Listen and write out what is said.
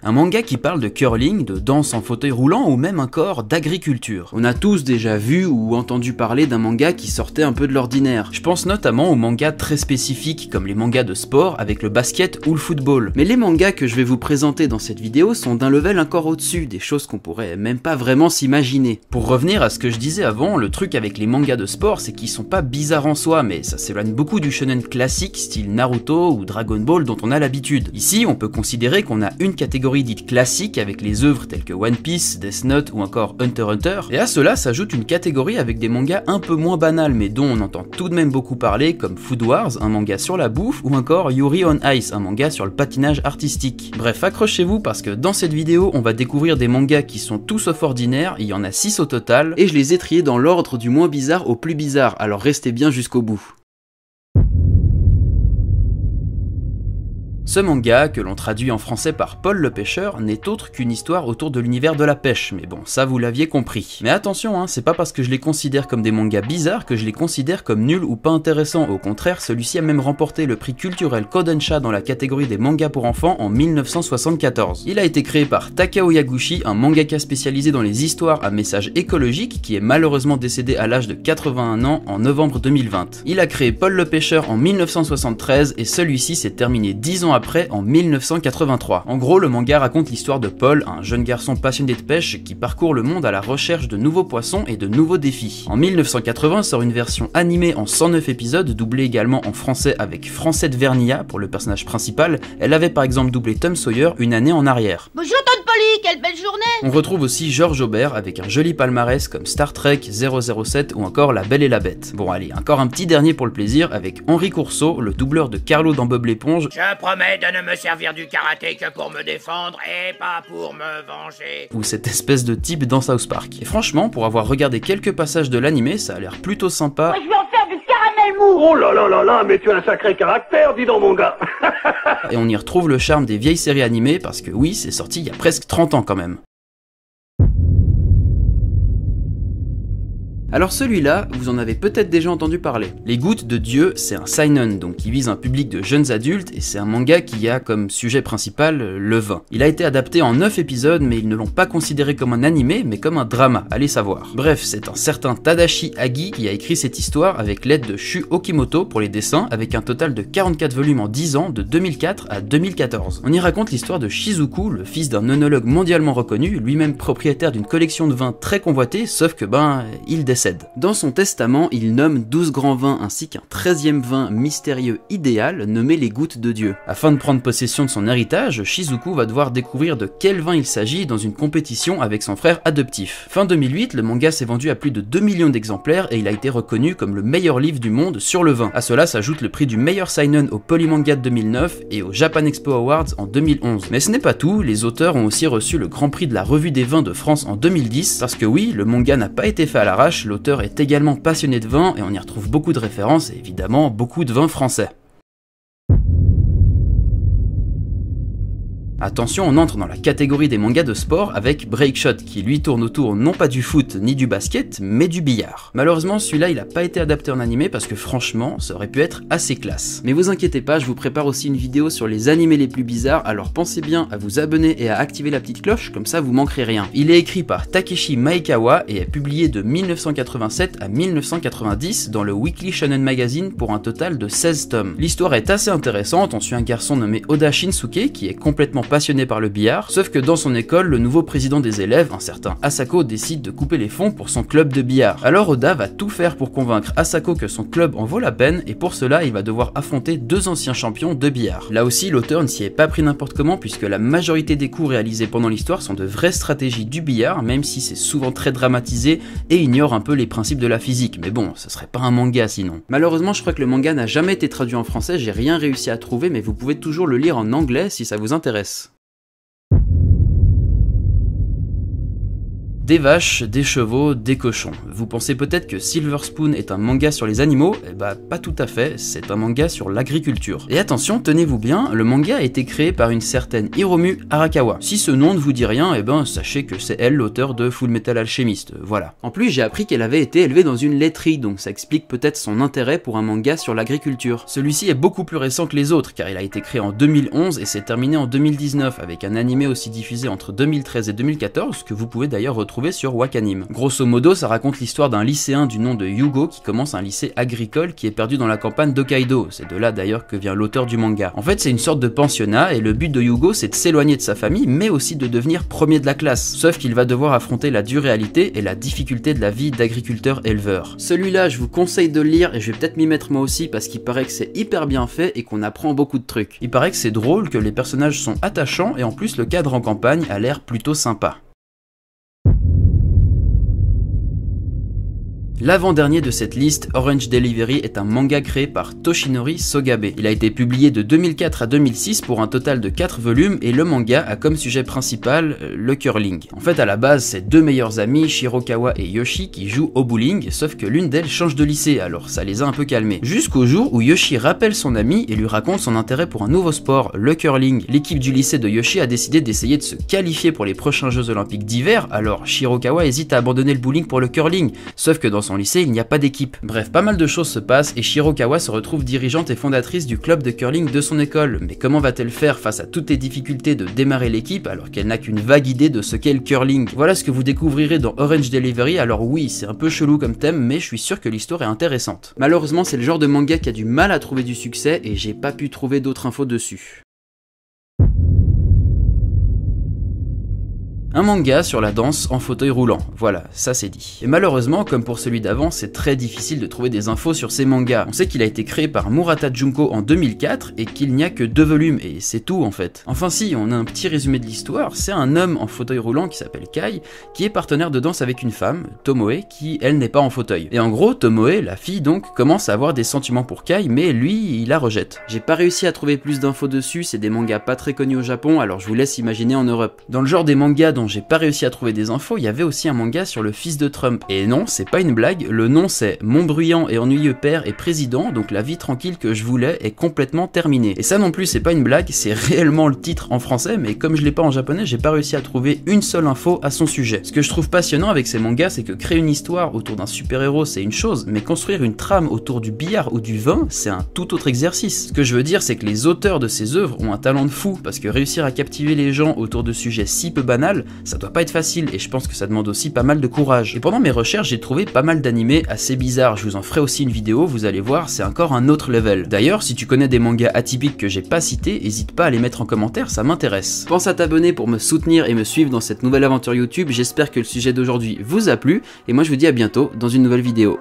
Un manga qui parle de curling, de danse en fauteuil roulant ou même encore d'agriculture. On a tous déjà vu ou entendu parler d'un manga qui sortait un peu de l'ordinaire. Je pense notamment aux mangas très spécifiques comme les mangas de sport avec le basket ou le football. Mais les mangas que je vais vous présenter dans cette vidéo sont d'un level encore au-dessus, des choses qu'on pourrait même pas vraiment s'imaginer. Pour revenir à ce que je disais avant, le truc avec les mangas de sport c'est qu'ils sont pas bizarres en soi, mais ça s'éloigne beaucoup du shonen classique style Naruto ou Dragon Ball dont on a l'habitude. Ici on peut considérer qu'on a une catégorie dite classique avec les œuvres telles que One Piece, Death Note ou encore Hunter x Hunter, et à cela s'ajoute une catégorie avec des mangas un peu moins banals mais dont on entend tout de même beaucoup parler comme Food Wars, un manga sur la bouffe, ou encore Yuri on Ice, un manga sur le patinage artistique. Bref, accrochez-vous parce que dans cette vidéo on va découvrir des mangas qui sont tous sauf ordinaires, il y en a 6 au total, et je les ai triés dans l'ordre du moins bizarre au plus bizarre, alors restez bien jusqu'au bout. Ce manga, que l'on traduit en français par Paul le Pêcheur, n'est autre qu'une histoire autour de l'univers de la pêche, mais bon, ça vous l'aviez compris. Mais attention, c'est pas parce que je les considère comme des mangas bizarres que je les considère comme nuls ou pas intéressants, au contraire, celui-ci a même remporté le prix culturel Kodansha dans la catégorie des mangas pour enfants en 1974. Il a été créé par Takao Yaguchi, un mangaka spécialisé dans les histoires à message écologique, qui est malheureusement décédé à l'âge de 81 ans en novembre 2020. Il a créé Paul le Pêcheur en 1973 et celui-ci s'est terminé 10 ans après, en 1983. En gros, le manga raconte l'histoire de Paul, un jeune garçon passionné de pêche qui parcourt le monde à la recherche de nouveaux poissons et de nouveaux défis. En 1980 sort une version animée en 109 épisodes, doublée également en français avec Francette Vernilla pour le personnage principal. Elle avait par exemple doublé Tom Sawyer une année en arrière. Bonjour Tonne Polly, quelle belle journée! On retrouve aussi George Aubert avec un joli palmarès comme Star Trek 007 ou encore La Belle et la Bête. Bon allez, encore un petit dernier pour le plaisir avec Henri Courceau, le doubleur de Carlo dans Bob l'éponge. Je promets de ne me servir du karaté que pour me défendre et pas pour me venger. Ou cette espèce de type dans South Park. Et franchement, pour avoir regardé quelques passages de l'animé, ça a l'air plutôt sympa. Moi je vais en faire du caramel mou! Oh là là là là, mais tu as un sacré caractère, dis donc mon gars. Et on y retrouve le charme des vieilles séries animées parce que oui, c'est sorti il y a presque 30 ans quand même. Alors celui-là, vous en avez peut-être déjà entendu parler. Les Gouttes de Dieu, c'est un seinen, donc qui vise un public de jeunes adultes, et c'est un manga qui a comme sujet principal le vin. Il a été adapté en 9 épisodes, mais ils ne l'ont pas considéré comme un animé, mais comme un drama, allez savoir. Bref, c'est un certain Tadashi Agi qui a écrit cette histoire avec l'aide de Shu Okimoto pour les dessins, avec un total de 44 volumes en 10 ans, de 2004 à 2014. On y raconte l'histoire de Shizuku, le fils d'un œnologue mondialement reconnu, lui-même propriétaire d'une collection de vins très convoitée, sauf que il décède. Dans son testament, il nomme 12 grands vins ainsi qu'un 13e vin mystérieux idéal nommé les Gouttes de Dieu. Afin de prendre possession de son héritage, Shizuku va devoir découvrir de quel vin il s'agit dans une compétition avec son frère adoptif. Fin 2008, le manga s'est vendu à plus de 2 millions d'exemplaires et il a été reconnu comme le meilleur livre du monde sur le vin. À cela s'ajoute le prix du meilleur seinen au Polymanga de 2009 et au Japan Expo Awards en 2011. Mais ce n'est pas tout, les auteurs ont aussi reçu le Grand Prix de la Revue des Vins de France en 2010, parce que oui, le manga n'a pas été fait à l'arrache, l'auteur est également passionné de vin et on y retrouve beaucoup de références et évidemment beaucoup de vins français. Attention, on entre dans la catégorie des mangas de sport avec Breakshot, qui lui tourne autour non pas du foot ni du basket, mais du billard. Malheureusement, celui-là il a pas été adapté en animé parce que franchement, ça aurait pu être assez classe. Mais vous inquiétez pas, je vous prépare aussi une vidéo sur les animés les plus bizarres, alors pensez bien à vous abonner et à activer la petite cloche, comme ça vous manquerez rien. Il est écrit par Takeshi Maekawa et est publié de 1987 à 1990 dans le Weekly Shonen Magazine pour un total de 16 tomes. L'histoire est assez intéressante, on suit un garçon nommé Oda Shinsuke qui est complètement passionné par le billard, sauf que dans son école, le nouveau président des élèves, un certain Asako, décide de couper les fonds pour son club de billard. Alors Oda va tout faire pour convaincre Asako que son club en vaut la peine, et pour cela, il va devoir affronter 2 anciens champions de billard. Là aussi, l'auteur ne s'y est pas pris n'importe comment, puisque la majorité des coups réalisés pendant l'histoire sont de vraies stratégies du billard, même si c'est souvent très dramatisé et ignore un peu les principes de la physique. Mais bon, ce serait pas un manga sinon. Malheureusement, je crois que le manga n'a jamais été traduit en français, j'ai rien réussi à trouver, mais vous pouvez toujours le lire en anglais si ça vous intéresse. des vaches, des chevaux, des cochons. Vous pensez peut-être que Silver Spoon est un manga sur les animaux? Eh bah pas tout à fait, c'est un manga sur l'agriculture. Et attention, tenez-vous bien, le manga a été créé par une certaine Hiromu Arakawa. Si ce nom ne vous dit rien, eh ben sachez que c'est elle l'auteur de Full Metal Alchemist, voilà. En plus j'ai appris qu'elle avait été élevée dans une laiterie, donc ça explique peut-être son intérêt pour un manga sur l'agriculture. Celui-ci est beaucoup plus récent que les autres, car il a été créé en 2011 et s'est terminé en 2019, avec un animé aussi diffusé entre 2013 et 2014, que vous pouvez d'ailleurs retrouver sur Wakanim. Grosso modo, ça raconte l'histoire d'un lycéen du nom de Yugo qui commence un lycée agricole qui est perdu dans la campagne d'Hokkaido, c'est de là d'ailleurs que vient l'auteur du manga. En fait c'est une sorte de pensionnat et le but de Yugo c'est de s'éloigner de sa famille mais aussi de devenir premier de la classe, sauf qu'il va devoir affronter la dure réalité et la difficulté de la vie d'agriculteur-éleveur. Celui-là je vous conseille de le lire et je vais peut-être m'y mettre moi aussi parce qu'il paraît que c'est hyper bien fait et qu'on apprend beaucoup de trucs. Il paraît que c'est drôle, que les personnages sont attachants et en plus le cadre en campagne a l'air plutôt sympa. L'avant-dernier de cette liste, Orange Delivery, est un manga créé par Toshinori Sogabe. Il a été publié de 2004 à 2006 pour un total de 4 volumes et le manga a comme sujet principal le curling. En fait à la base c'est deux meilleures amies, Shirokawa et Yoshi, qui jouent au bowling, sauf que l'une d'elles change de lycée, alors ça les a un peu calmés. Jusqu'au jour où Yoshi rappelle son ami et lui raconte son intérêt pour un nouveau sport, le curling. L'équipe du lycée de Yoshi a décidé d'essayer de se qualifier pour les prochains Jeux Olympiques d'hiver, alors Shirokawa hésite à abandonner le bowling pour le curling, sauf que dans son lycée, il n'y a pas d'équipe. Bref, pas mal de choses se passent et Shirokawa se retrouve dirigeante et fondatrice du club de curling de son école. Mais comment va-t-elle faire face à toutes les difficultés de démarrer l'équipe alors qu'elle n'a qu'une vague idée de ce qu'est le curling? Voilà ce que vous découvrirez dans Orange Delivery. Alors oui, c'est un peu chelou comme thème, mais je suis sûr que l'histoire est intéressante. Malheureusement, c'est le genre de manga qui a du mal à trouver du succès et j'ai pas pu trouver d'autres infos dessus. Un manga sur la danse en fauteuil roulant, voilà, ça c'est dit. Et malheureusement, comme pour celui d'avant, c'est très difficile de trouver des infos sur ces mangas. On sait qu'il a été créé par Murata Junko en 2004 et qu'il n'y a que 2 volumes, et c'est tout en fait. Enfin si, on a un petit résumé de l'histoire, c'est un homme en fauteuil roulant qui s'appelle Kai, qui est partenaire de danse avec une femme, Tomoe, qui elle n'est pas en fauteuil. Et en gros, Tomoe, la fille donc, commence à avoir des sentiments pour Kai, mais lui, il la rejette. J'ai pas réussi à trouver plus d'infos dessus, c'est des mangas pas très connus au Japon, alors je vous laisse imaginer en Europe. Dans le genre des mangas dont j'ai pas réussi à trouver des infos, il y avait aussi un manga sur le fils de Trump. Et non, c'est pas une blague, le nom c'est Mon bruyant et ennuyeux père et président, donc la vie tranquille que je voulais est complètement terminée. Et ça non plus c'est pas une blague, c'est réellement le titre en français, mais comme je l'ai pas en japonais, j'ai pas réussi à trouver une seule info à son sujet. Ce que je trouve passionnant avec ces mangas, c'est que créer une histoire autour d'un super-héros c'est une chose, mais construire une trame autour du billard ou du vin, c'est un tout autre exercice. Ce que je veux dire, c'est que les auteurs de ces œuvres ont un talent de fou, parce que réussir à captiver les gens autour de sujets si peu banals, ça doit pas être facile et je pense que ça demande aussi pas mal de courage. Et pendant mes recherches, j'ai trouvé pas mal d'animés assez bizarres, je vous en ferai aussi une vidéo, vous allez voir, c'est encore un autre level. D'ailleurs, si tu connais des mangas atypiques que j'ai pas cités, hésite pas à les mettre en commentaire, ça m'intéresse. Pense à t'abonner pour me soutenir et me suivre dans cette nouvelle aventure YouTube, j'espère que le sujet d'aujourd'hui vous a plu, et moi je vous dis à bientôt dans une nouvelle vidéo.